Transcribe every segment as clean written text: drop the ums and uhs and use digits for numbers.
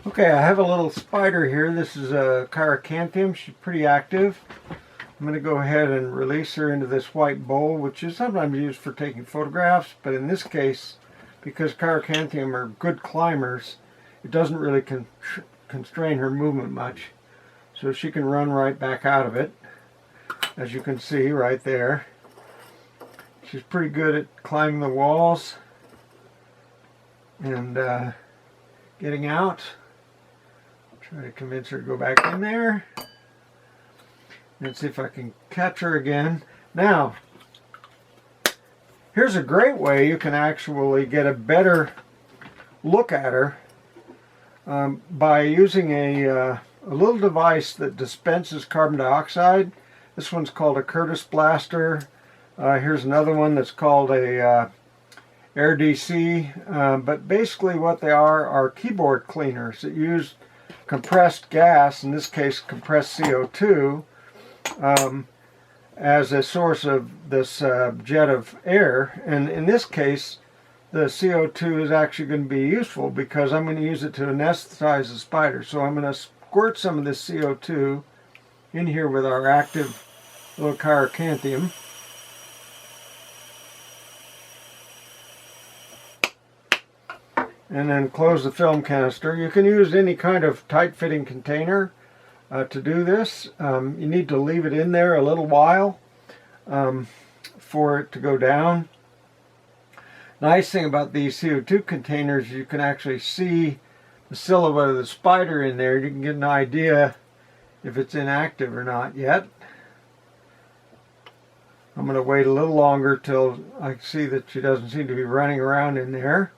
Okay, I have a little spider here. This is a chirocanthium. She's pretty active. I'm going to go ahead and release her into this white bowl, which is sometimes used for taking photographs, but in this case, because chirocanthium are good climbers, it doesn't really constrain her movement much. So she can run right back out of it, as you can see right there. She's pretty good at climbing the walls and getting out. Try to convince her to go back in there. And see if I can catch her again. Now, here's a great way you can actually get a better look at her by using a little device that dispenses carbon dioxide. This one's called a Curtis blaster. Here's another one that's called a Air DC. But basically what they are keyboard cleaners that use compressed gas, in this case compressed CO2, as a source of this jet of air. And in this case, the CO2 is actually going to be useful because I'm going to use it to anesthetize the spider. So I'm going to squirt some of this CO2 in here with our active little chirocanthium. And then close the film canister. You can use any kind of tight-fitting container to do this. You need to leave it in there a little while for it to go down. Nice thing about these CO2 containers, you can actually see the silhouette of the spider in there. You can get an idea if it's inactive or not yet. I'm going to wait a little longer till I see that she doesn't seem to be running around in there.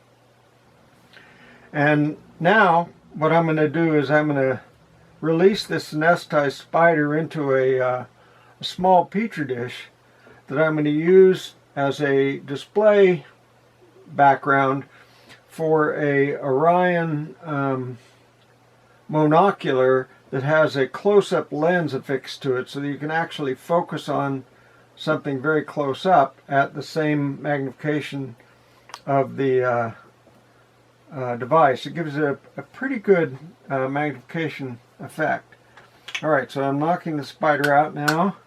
And now what I'm going to do is I'm going to release this anesthetized spider into a small petri dish that I'm going to use as a display background for a Orion monocular that has a close-up lens affixed to it, so that you can actually focus on something very close up at the same magnification of the device. It gives it a pretty good magnification effect. Alright, so I'm knocking the spider out now.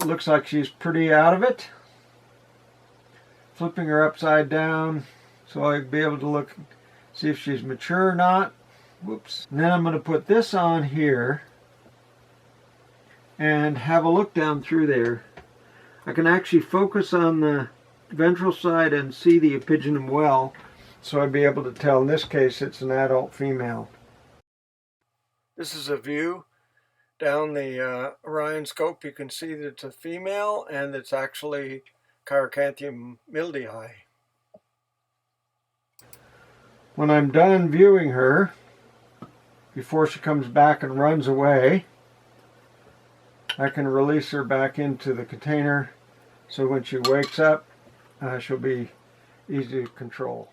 Looks like she's pretty out of it. Flipping her upside down so I'll be able to look, see if she's mature or not. Whoops. And then I'm going to put this on here and have a look down through there. I can actually focus on the ventral side and see the epigynum well, so I'd be able to tell in this case it's an adult female. This is a view down the Orion scope. You can see that it's a female and it's actually Chirocanthium mildeyi. When I'm done viewing her, before she comes back and runs away, I can release her back into the container so when she wakes up, she'll be easy to control.